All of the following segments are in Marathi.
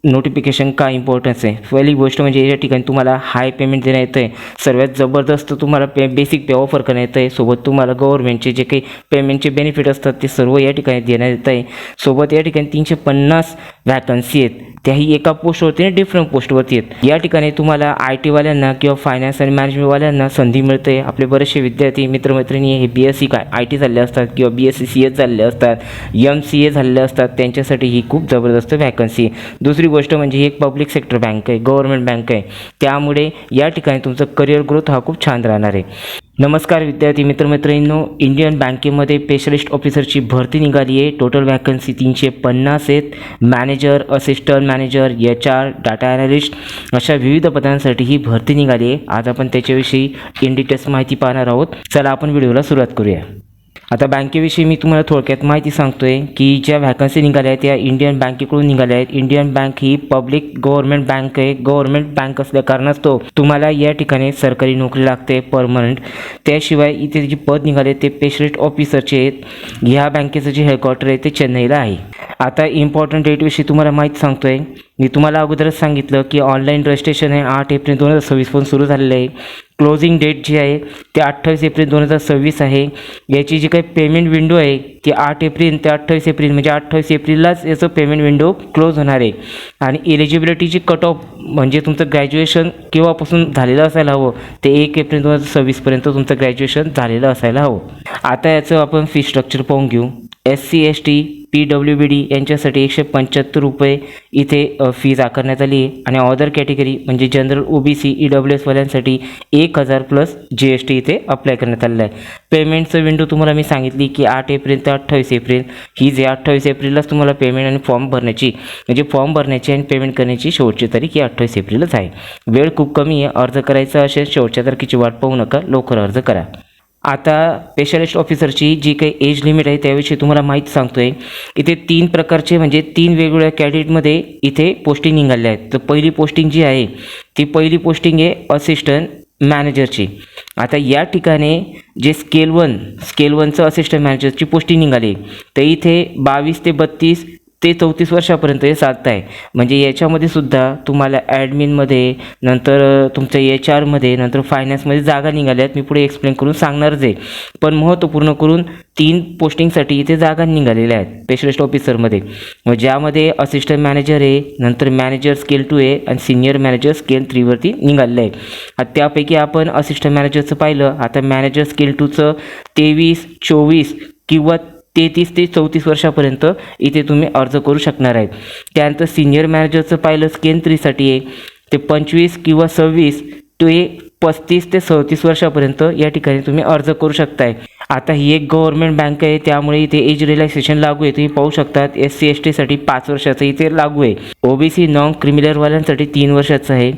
नोटिफिकेशन का इम्पॉर्टन्स आहे? पहिली गोष्ट म्हणजे या ठिकाणी तुम्हाला हाय पेमेंट देण्यात येतं आहे, सर्वात जबरदस्त तुम्हाला बेसिक पे ऑफर करण्यात येतं आहे, सोबत तुम्हाला गव्हर्नमेंटचे जे काही पेमेंटचे बेनिफिट असतात ते सर्व या ठिकाणी देण्यात येत आहे. सोबत या ठिकाणी 350 वॅकन्सी आहेत, त्याही एका पोस्टवरती आणि डिफरंट पोस्टवरती आहेत. या ठिकाणी तुम्हाला IT वाल्यांना किंवा फायनान्स आणि मॅनेजमेंटवाल्यांना संधी मिळते. आपले बरेचसे विद्यार्थी मित्रमैत्रिणी हे BSc IT झालेले असतात किंवा BSc CS झालेले असतात, MCA झालेले असतात, त्यांच्यासाठी ही खूप जबरदस्त वॅकन्सी आहे. दुसरी गोष्ट म्हणजे ही एक पब्लिक सेक्टर बँक आहे, गव्हर्नमेंट बँक आहे, त्यामुळे या ठिकाणी तुमचं करिअर ग्रोथ हा खूप छान राहणार आहे. नमस्कार विद्यार्थी मित्रमैत्रिणींनो, इंडियन बँकेमध्ये स्पेशलिस्ट ऑफिसरची भरती निघाली आहे. टोटल वॅकन्सी 350 आहेत. Manager, assistant manager, HR, data analyst अशा विविध पदांसाठी ही भरती निघाली आहे. आज आपण त्याच्याविषयी इन डिटेल्स माहिती पाहणार आहोत. चला आपण व्हिडिओला सुरुवात करूया. आता बँकेविषयी मी तुम्हाला थोडक्यात माहिती सांगतोय की ज्या वॅकन्सी निघाल्या आहेत त्या इंडियन बँकेकडून निघाल्या आहेत. इंडियन बँक ही पब्लिक गव्हर्नमेंट बँक आहे. गव्हर्नमेंट बँक असल्या कारणास्तव तुम्हाला या ठिकाणी सरकारी नोकरी लागते परमनंट. त्याशिवाय इथे जे पद निघाले ते स्पेशलिस्ट ऑफिसरचे आहेत. ह्या बँकेचं जे हेडक्वार्टर आहे ते चेन्नईला आहे. आता इम्पॉर्टंट डेटविषयी तुम्हाला माहिती सांगतोय. मी तुम्हाला अगोदरच सांगितलं की ऑनलाईन रजिस्ट्रेशन आहे 8 एप्रिल 2026 पासून सुरू झालेलं आहे. क्लोजिंग डेट जी आहे ते 28 एप्रिल 2026 आहे. याची जी काही पेमेंट विंडो आहे ती 8 एप्रिल ते 28 एप्रिल म्हणजे 28 एप्रिललाच याचं पेमेंट विंडो क्लोज होणार आहे. आणि एलिजिबिलिटीची कट ऑफ म्हणजे तुमचं ग्रॅज्युएशन केव्हापासून झालेलं असायला हवं ते 1 एप्रिल 2026 तुमचं ग्रॅज्युएशन झालेलं असायला हवं. आता याचं आपण फी स्ट्रक्चर पाहून घेऊ. SC ST PWBD यांच्यासाठी 175 रुपये इथे फीज आकारण्यात आली आहे. आणि अदर कॅटेगरी म्हणजे general OBC EWS वाल्यांसाठी 1000 plus GST इथे अप्लाय करण्यात आलेलं आहे. पेमेंटचं विंडो तुम्हाला मी सांगितली की 8 एप्रिल ते 28 एप्रिल ही जे 28 एप्रिललाच तुम्हाला पेमेंट आणि फॉर्म भरण्याची म्हणजे फॉर्म भरण्याची आणि पेमेंट करण्याची शेवटची तारीख ही 28 एप्रिलच आहे. वेळ खूप कमी आहे. अर्ज करायचा असेल शेवटच्या तारखेची वाट पाहू नका, लवकर अर्ज करा. आता स्पेशलिस्ट ऑफिसरची जी काही एज लिमिट आहे त्याविषयी तुम्हाला माहिती सांगतोय. इथे 3 प्रकारचे म्हणजे 3 वेगवेगळ्या कॅटेगरीमध्ये इथे पोस्टिंग निघाल्या आहेत. तर पहिली पोस्टिंग जी आहे ती पहिली पोस्टिंग आहे असिस्टंट मॅनेजरची. आता या ठिकाणी जे स्केल 1चं असिस्टंट मॅनेजरची पोस्टिंग निघाली तर इथे 22 ते 32 ते 34 वर्षापर्यंत हे साधत आहे. म्हणजे याच्यामध्ये सुद्धा तुम्हाला ॲडमिनमध्ये, नंतर तुमच्या HRमध्ये, नंतर फायनान्समध्ये जागा निघाल्या आहेत. मी पुढे एक्सप्लेन करून सांगणारच आहे. पण महत्त्वपूर्ण करून 3 पोस्टिंगसाठी इथे जागा निघालेल्या आहेत स्पेशलिस्ट ऑफिसरमध्ये. ज्यामध्ये असिस्टंट मॅनेजर आहे, नंतर मॅनेजर स्केल 2 आहे आणि सिनियर मॅनेजर स्केल 3वरती निघालेलं आहे. आता त्यापैकी आपण असिस्टंट मॅनेजरचं पाहिलं. आता मॅनेजर स्केल 2चं 23, 24 किंवा 33 ते 34 वर्षापर्यंत इथे तुम्ही अर्ज करू शकणार आहेत. त्यानंतर सिनियर मॅनेजरचं पाहिलं स्केल 3साठी आहे ते 25 किंवा 26 ते 35 ते 37 वर्षापर्यंत या ठिकाणी तुम्ही अर्ज करू शकताय. आता ही एक गव्हर्नमेंट बँक आहे त्यामुळे इथे एज रिलॅक्सेशन लागू आहे. तुम्ही पाहू शकतात SC ST साठी 5 वर्षाचं इथे लागू आहे. OBC नॉन क्रिमिनलवाल्यांसाठी 3 वर्षाचं आहे.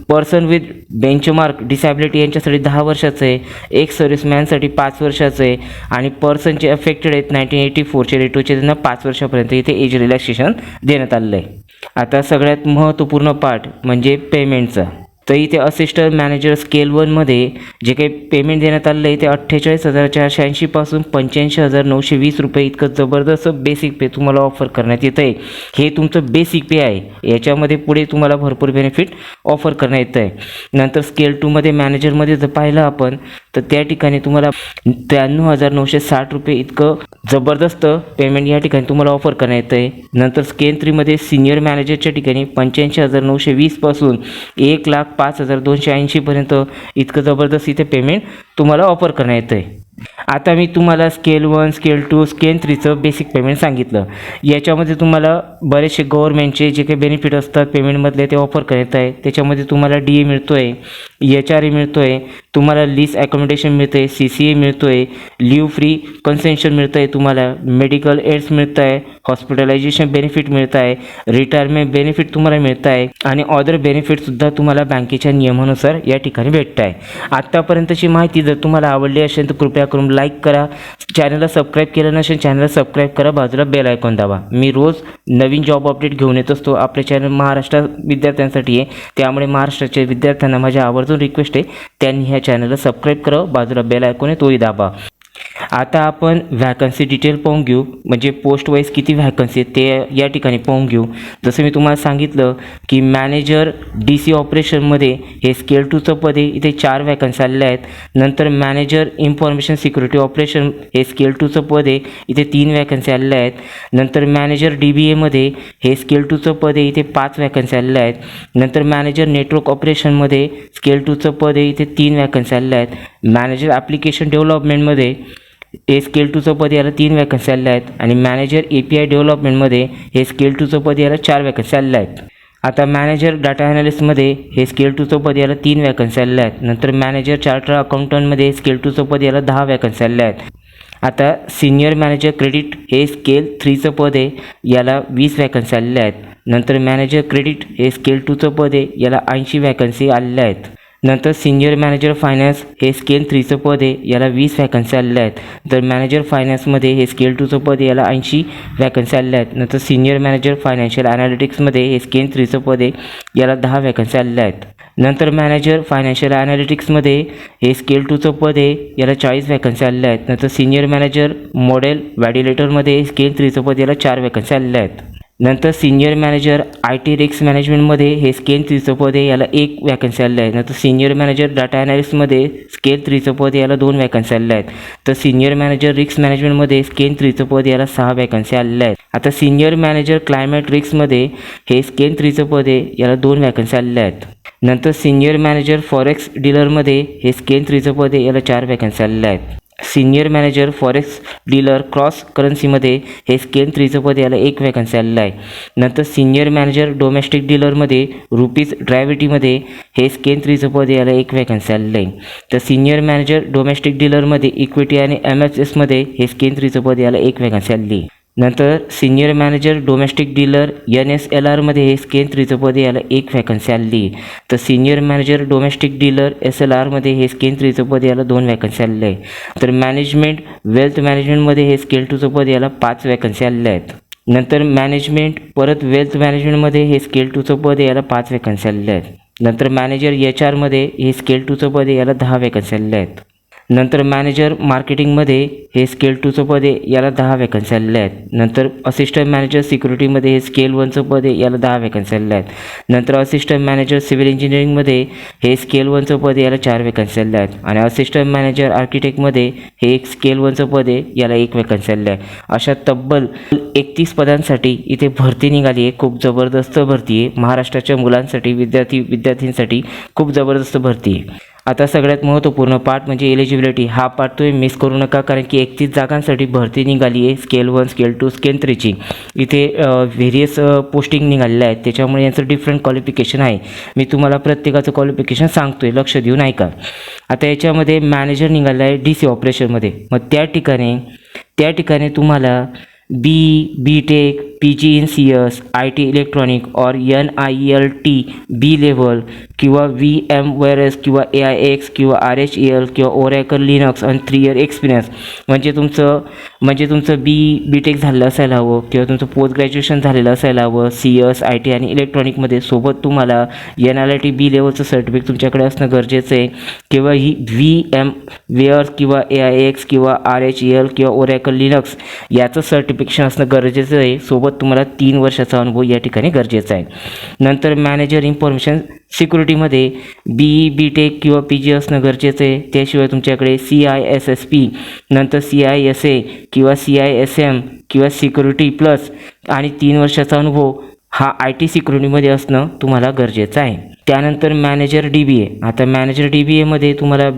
पर्सन विथ बेंचमार्क डिसॅबिलिटी यांच्यासाठी 10 वर्षाचं आहे. एक सर्व्हिसमॅनसाठी 5 वर्षाचं आहे. आणि पर्सन जे अफेक्टेड आहेत 1984चे रेटोचे त्यांना 5 वर्षापर्यंत इथे एज रिलॅक्सेशन देण्यात आलेलं आहे. आता सगळ्यात महत्त्वपूर्ण पार्ट म्हणजे पेमेंटचा. तर इथे असिस्टंट मॅनेजर स्केल 1मध्ये जे काही पेमेंट देण्यात आलेलं आहे ते 48,480 पासून 85,920 रुपये इतकं जबरदस्त बेसिक पे तुम्हाला ऑफर करण्यात येतं आहे. हे तुमचं बेसिक पे आहे. याच्यामध्ये पुढे तुम्हाला भरपूर बेनिफिट ऑफर करण्यात येतं आहे. नंतर स्केल 2मध्ये मॅनेजरमध्ये जर पाहिलं आपण तर त्या ठिकाणी तुम्हाला 93,960 रुपये इतकं जबरदस्त पेमेंट या ठिकाणी तुम्हाला ऑफर करण्यात येतं आहे. नंतर स्केल 3मध्ये सिनियर मॅनेजरच्या ठिकाणी 85,920 पासून 1,05,280 पर्यंत इतकं जबरदस्त इथे पेमेंट तुम्हाला ऑफर करण्यात येतं आहे. आता मी तुम्हाला स्केल 1, स्केल 2, स्केल 3चं बेसिक पेमेंट सांगितलं. याच्यामध्ये तुम्हाला बरेचसे गव्हर्नमेंटचे जे काही बेनिफिट असतात पेमेंटमधले ते ऑफर करण्यात आहे. त्याच्यामध्ये तुम्हाला DA मिळतो आहे, HRA मिळतो आहे, तुम्हाला लीज ॲकोमोडेशन मिळतं आहे, CCA मिळतो आहे, लिव्ह फ्री कन्सेशन मिळतं आहे, तुम्हाला मेडिकल एड्स मिळतं आहे, हॉस्पिटलायझेशन बेनिफिट मिळतं आहे, रिटायरमेंट बेनिफिट तुम्हाला मिळतं आहे आणि अदर बेनिफिटसुद्धा तुम्हाला बँकेच्या नियमानुसार या ठिकाणी भेटतं आहे. आत्तापर्यंतची माहिती जर तुम्हाला आवडली असेल तर कृपया करून लाईक करा. चॅनलला सबस्क्राईब केलं नसेल चॅनलला सबस्क्राईब करा, बाजूला बेल आयकॉन दाबा. मी रोज नवीन जॉब अपडेट घेऊन येत असतो. आपले चॅनल महाराष्ट्र विद्यार्थ्यांसाठी आहे त्यामुळे महाराष्ट्राच्या विद्यार्थ्यांना माझ्या आवर्जून रिक्वेस्ट आहे त्यांनी ह्या चॅनलला सबस्क्राईब करावं, बाजूला बेल आयकॉन आहे तोही दाबा. आता आपण व्हॅकन्सी डिटेल पाहून घेऊ, म्हणजे पोस्ट वाईज किती व्हॅकन्सी आहेत ते या ठिकाणी पाहून घेऊ. जसं मी तुम्हाला सांगितलं की मॅनेजर DC ऑपरेशनमध्ये हे स्केल 2चं पद आहे, इथे 4 व्हॅकन्सी आलेल्या आहेत. नंतर मॅनेजर इन्फॉर्मेशन सिक्युरिटी ऑपरेशन हे स्केल 2चं पद आहे, इथे 3 व्हॅकन्सी आलेल्या आहेत. नंतर मॅनेजर DBAमध्ये हे स्केल 2चं पद आहे, इथे 5 व्हॅकन्सी आलेल्या आहेत. नंतर मॅनेजर नेटवर्क ऑपरेशनमध्ये स्केल 2चं पद आहे, इथे 3 व्हॅकन्सी आलेल्या आहेत. मॅनेजर ॲप्लिकेशन डेव्हलपमेंटमध्ये हे स्केल 2चं पद याला 3 व्हॅकन्सी आलेल्या आहेत. आणि मॅनेजर API डेव्हलपमेंटमध्ये हे स्केल 2चं पद याला 4 व्हॅकन्सी आलेल्या आहेत. आता मॅनेजर डाटा ॲनालिस्टमध्ये हे स्केल 2चं पद याला 3 व्हॅकन्सी आलेल्या आहेत. नंतर मॅनेजर चार्टर अकाउंटंटमध्ये स्केल 2चं पद याला 10 व्हॅकन्सी आलेल्या आहेत. आता सिनियर मॅनेजर क्रेडिट हे स्केल 3चं पद आहे, याला 20 व्हॅकन्सी आलेल्या आहेत. नंतर मॅनेजर क्रेडिट हे स्केल 2चं पद आहे, याला 80 व्हॅकन्सी आलेल्या आहेत. नंतर सिनियर मॅनेजर फायनान्स हे स्केल 3चं पद आहे, याला 20 व्हॅकन्सी आलेल्या आहेत. तर मॅनेजर फायनान्समध्ये हे स्केल 2चं पद आहे, याला 80 व्हॅकन्सी आलेल्या आहेत. नंतर सिनियर मॅनेजर फायनान्शियल ॲनालिटिक्समध्ये हे स्केल 3चं पद आहे, याला 10 व्हॅकन्सी आलेल्या आहेत. नंतर मॅनेजर फायनान्शियल ॲनालिटिक्समध्ये हे स्केल 2चं पद आहे, याला 40 व्हॅकन्सी आलेल्या आहेत. नंतर सिनियर मॅनेजर मॉडेल व्हॅलिडेटरमध्ये हे स्केल 3चं पद याला 4 व्हॅकन्सी आलेल्या आहेत. नंतर सिनियर मॅनेजर IT रिस्क मॅनेजमेंटमध्ये हे स्केल 3चं पद आहे, याला 1 व्हॅकन्सी आलेलं आहे. नंतर सिनियर मॅनेजर डाटा ॲनालिस्टमध्ये स्केल 3चं पद याला 2 व्हॅकन्सी आलेल्या आहेत. तर सिनियर मॅनेजर रिस्क मॅनेजमेंटमध्ये स्केल 3चं पद याला 6 व्हॅकन्सी आलेल्या आहेत. आता सिनियर मॅनेजर क्लायमेट रिस्कमध्ये हे स्केल 3चं पद आहे, याला 2 व्हॅकन्सी आलेल्या आहेत. नंतर सिनियर मॅनेजर फॉरेक्स डीलरमध्ये हे स्केल 3चं पद आहे, याला 4 व्हॅकन्सी आलेल्या आहेत. Senior manager forex dealer cross करन्सीमध्ये हे स्केल 3चं पद याला 1 व्हॅकन्सी आलेलं आहे. नंतर सिनियर मॅनेजर डोमेस्टिक डीलरमध्ये रुपीज ड्रायव्हिटीमध्ये हे स्केल 3चं पद याला 1 व्हॅकन्सी आलेलं आहे. तर सिनियर मॅनेजर डोमेस्टिक डीलरमध्ये इक्विटी आणि MHSमध्ये हे स्केल 3चं पद याला 1 व्हॅकन्सी आलेली आहे. नंतर सिनियर मॅनेजर डोमेस्टिक डीलर NSLRमध्ये हे स्केल 3चं पद याला 1 व्हॅकन्सी आलेली आहे. तर सिनियर मॅनेजर डोमेस्टिक डीलर SLRमध्ये हे स्केल 3चं पद याला 2 व्हॅकन्सी आलेलं आहे. तर मॅनेजमेंट वेल्थ मॅनेजमेंटमध्ये हे स्केल 2चं पद याला 5 व्हॅकन्सी आलेल्या आहेत. नंतर मॅनेजमेंट परत वेल्थ मॅनेजमेंटमध्ये हे स्केल 2चं पद याला 5 व्हॅकन्सी आलेल्या आहेत. नंतर मॅनेजर HRमध्ये हे स्केल 2चं पद याला 10 व्हॅकन्सी आलेल्या आहेत. नंतर मॅनेजर मार्केटिंगमध्ये हे स्केल 2चं पद आहे, याला 10 व्हॅकन्सी आलेल्या आहेत. नंतर असिस्टंट मॅनेजर सिक्युरिटीमध्ये हे स्केल 1चं पद आहे, याला 10 व्हॅकन्सी आलेल्या आहेत. नंतर असिस्टंट मॅनेजर सिव्हिल इंजिनिअरिंगमध्ये हे स्केल 1चं पद याला 4 व्हॅकन्सी आलेल्या आहेत. आणि असिस्टंट मॅनेजर आर्किटेक्टमध्ये हे एक स्केल 1चं पद आहे, याला 1 व्हॅकन्सी आलेलं आहे. अशा तब्बल 31 पदांसाठी इथे भरती निघाली आहे. खूप जबरदस्त भरती आहे. महाराष्ट्राच्या मुलांसाठी विद्यार्थींसाठी खूप जबरदस्त भरती आहे. आता सगळ्यात महत्त्वपूर्ण पार्ट म्हणजे एलिजिबिलिटी. हा पार्ट तुम्ही मिस करू नका, कारण की 31 जागांसाठी भरती निघाली आहे. स्केल 1, स्केल 2, स्केल 3ची इथे व्हेरियस पोस्टिंग निघालेल्या आहेत. त्याच्यामुळे यांचं डिफरंट क्वालिफिकेशन आहे. मी तुम्हाला प्रत्येकाचं क्वालिफिकेशन सांगतो आहे, लक्ष देऊन ऐका. आता याच्यामध्ये मॅनेजर निघाला आहे DC ऑपरेशनमध्ये. मग त्या ठिकाणी तुम्हाला BTech, PG in CS, IT electronic और NIELT B लेवल किंवा VMware किंवा AIX किंवा RHEL किंवा Oracle लिनक्स आणि 3 इयर एक्सपिरियन्स म्हणजे तुमचं BTech झालेलं असायला हवं किंवा तुमचं पोस्ट ग्रॅज्युएशन झालेलं असायला हवं. CS, IT आणि इलेक्ट्रॉनिकमध्ये सोबत तुम्हाला NIELT B लेवलचं सर्टिफिकेट तुमच्याकडे असणं गरजेचं आहे. किंवा ही VMware किंवा AIX किंवा RHEL किंवा Oracle लिनक्स याचं सर्टिफिकेशन असणं गरजेचं आहे. सोबत तुम्हाला 3 वर्षाचा अनुभव या ठिकाणी गरजेचा आहे. नंतर मॅनेजर इन्फॉर्मेशन सिक्युरिटीमध्ये BTech किंवा PG असणं गरजेचं आहे. त्याशिवाय तुमच्याकडे CISSP, नंतर CISA किंवा CISM किंवा सिक्युरिटी प्लस आणि 3 वर्षाचा अनुभव हा IT सिक्युरिटीमध्ये असणं तुम्हाला गरजेचं आहे. त्यानंतर मॅनेजर DBA. आता मॅनेजर DBAमध्ये तुम्हाला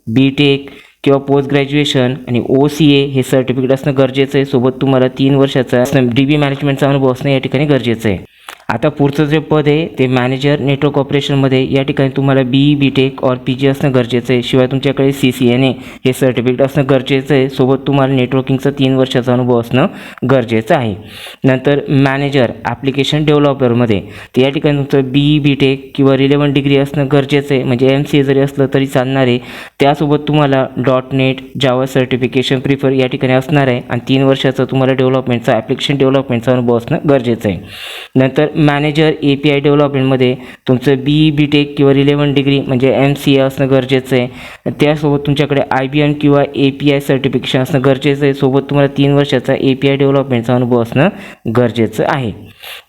BTech किंवा पोस्ट ग्रॅज्युएशन आणि OCA हे सर्टिफिकेट असणं गरजेचं आहे. सोबत तुम्हाला 3 वर्षाचा DB मॅनेजमेंटचा अनुभव असणं या ठिकाणी गरजेचं आहे. आता पुढचं जे पद आहे ते मॅनेजर नेटवर्क ऑपरेशनमध्ये. या ठिकाणी तुम्हाला BTech और PG असणं गरजेचं आहे. शिवाय तुमच्याकडे CCNA हे सर्टिफिकेट असणं गरजेचं आहे. सोबत तुम्हाला नेटवर्किंगचा 3 वर्षाचा अनुभव असणं गरजेचं आहे. नंतर मॅनेजर ॲप्लिकेशन डेव्हलपरमध्ये तर या ठिकाणी तुमचं BTech किंवा रिलेव्हंट डिग्री असणं गरजेचं आहे. म्हणजे MCA जरी असलं तरी चालणार आहे. त्यासोबत तुम्हाला .NET जावा सर्टिफिकेशन प्रिफर या ठिकाणी असणार आहे. आणि 3 वर्षाचं तुम्हाला ॲप्लिकेशन डेव्हलपमेंटचा अनुभव असणं गरजेचं आहे. नंतर मॅनेजर API डेव्हलपमेंटमध्ये तुमचं BE BTech किंवा रिलेव्हंट डिग्री म्हणजे MCA असणं गरजेचं आहे. त्यासोबत तुमच्याकडे IBM किंवा API सर्टिफिकेशन असणं गरजेचं आहे. सोबत तुम्हाला 3 वर्षाचा API डेव्हलपमेंटचा अनुभव असणं गरजेचं आहे.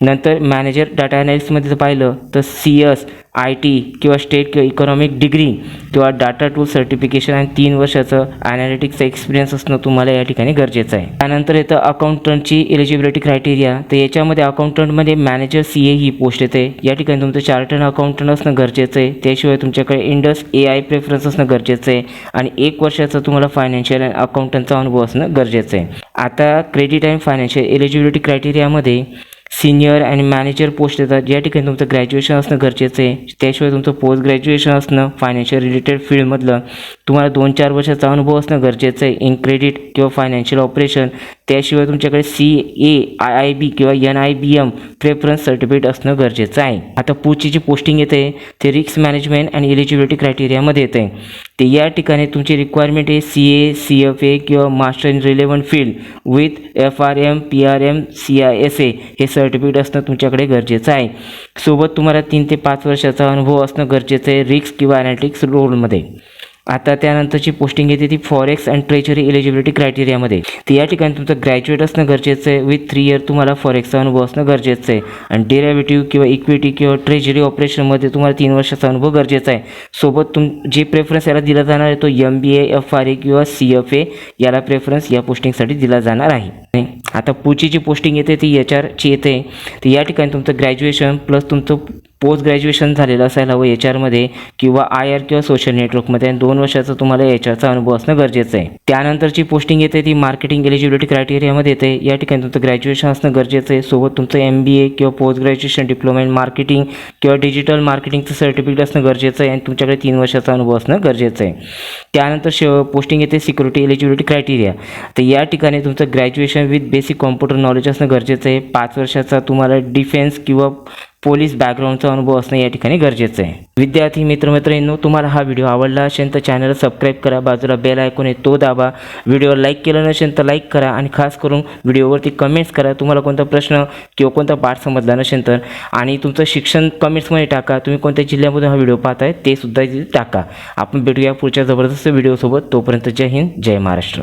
नंतर मॅनेजर डाटा ॲनालिस्टमध्ये जर पाहिलं तर CS IT किंवा स्टेट किंवा इकॉनॉमिक डिग्री किंवा डाटा टूल सर्टिफिकेशन आणि 3 वर्षाचं ॲनालिटिक्सचा एक्सपिरियन्स असणं तुम्हाला या ठिकाणी गरजेचं आहे. त्यानंतर येतं अकाउंटंटची एलिजिबिलिटी क्रायटेरिया. तर याच्यामध्ये अकाउंटंटमध्ये मॅनेजर CA ही पोस्ट येते. या ठिकाणी तुमचं चार्टर्ड अकाउंटंट असणं गरजेचं आहे. त्याशिवाय तुमच्याकडे इंडस AI प्रेफरन्स असणं गरजेचं आहे आणि 1 वर्षाचा तुम्हाला फायनान्शियल अँड अकाउंटंटचा अनुभव असणं गरजेचं आहे. आता क्रेडिट अँड फायनान्शियल एलिजिबिलिटी क्रायटेरियामध्ये सिनियर आणि मॅनेजर पोस्ट येतात. या ठिकाणी तुमचं ग्रॅज्युएशन असणं गरजेचं आहे. त्याशिवाय तुमचं पोस्ट ग्रॅज्युएशन असणं फायनान्शियल रिलेटेड फील्डमधलं तुम्हाला 2-4 वर्षाचा अनुभव असणं गरजेचं आहे इन क्रेडिट किंवा फायनान्शियल ऑपरेशन. त्याशिवाय तुमच्याकडे CAIIB किंवा NIBM प्रेफरन्स सर्टिफिकेट असणं गरजेचं आहे. आता पुढची जी पोस्टिंग येते ते रिस्क मॅनेजमेंट आणि एलिजिबिलिटी क्रायटेरियामध्ये येते. ते या ठिकाणी तुमची रिक्वायरमेंट आहे CA CFA किंवा master in relevant field with FRM PRM CISA हे सर्टिफिकेट असणं तुमच्याकडे गरजेचं आहे. सोबत तुम्हाला 3 ते 5 वर्षाचा अनुभव असणं गरजेचं आहे रिस्क किंवा ॲनालिटिक्स रोलमध्ये. आता त्यानंतरची पोस्टिंग येते ती फॉरेक्स अँड ट्रेजरी एलिजिबिलिटी क्रायटेरियामध्ये. तर या ठिकाणी तुमचं ग्रॅज्युएट असणं गरजेचं आहे विथ 3 इयर तुम्हाला फॉरेक्सचा अनुभव असणं गरजेचं आहे आणि डेरिव्हेटिव्ह किंवा इक्विटी किंवा ट्रेजरी ऑपरेशनमध्ये तुम्हाला 3 वर्षाचा अनुभव गरजेचा आहे. सोबत जे प्रेफरन्स याला दिला जाणार आहे तो MBA FRA किंवा CFA याला प्रेफरन्स या पोस्टिंगसाठी दिला जाणार आहे. आता पुढची जी पोस्टिंग येते ती HRची येते. तर या ठिकाणी तुमचं ग्रॅज्युएशन प्लस तुमचं पोस्ट ग्रॅज्युएशन झालेलं असायला हवं HRमध्ये किंवा IR किंवा सोशल नेटवर्कमध्ये आणि 2 वर्षाचा तुम्हाला HRचा अनुभव असणं गरजेचं आहे. त्यानंतरची पोस्टिंग येते ती मार्केटिंग एलिजिबिलिटी क्रायटेरियामध्ये येते. या ठिकाणी तुमचं ग्रॅज्युएशन असणं गरजेचं आहे. सोबत तुमचं MBA किंवा post graduation diploma in marketing किंवा डिजिटल मार्केटिंगचं सर्टिफिकेट असणं गरजेचं आहे आणि तुमच्याकडे 3 वर्षाचा अनुभव असणं गरजेचं आहे. त्यानंतर पोस्टिंग येते सिक्युरिटी एलिजिबिलिटी क्रायटेरिया. तर या ठिकाणी तुमचं graduation with basic computer knowledge असणं गरजेचं आहे. 5 वर्षाचा तुम्हाला डिफेन्स किंवा पोलीस बॅकग्राऊंडचा अनुभव असणं या ठिकाणी गरजेचं आहे. विद्यार्थी मित्रमैत्रिणींनो, तुम्हाला हा व्हिडिओ आवडला असेल तर चॅनलला सबस्क्राईब करा. बाजूला बेल आयकॉन आहे तो दाबा. व्हिडिओ लाईक केलं नसेल तर लाईक करा आणि खास करून व्हिडिओवरती कमेंट्स करा. तुम्हाला कोणता प्रश्न किंवा कोणता पाठ समजला नसेल तर आणि तुमचं शिक्षण कमेंट्समध्ये टाका. तुम्ही कोणत्या जिल्ह्यामधून हा व्हिडिओ पाहताय ते सुद्धा टाका. आपण भेटूया पुढच्या जबरदस्त व्हिडिओसोबत. तोपर्यंत जय हिंद, जय महाराष्ट्र.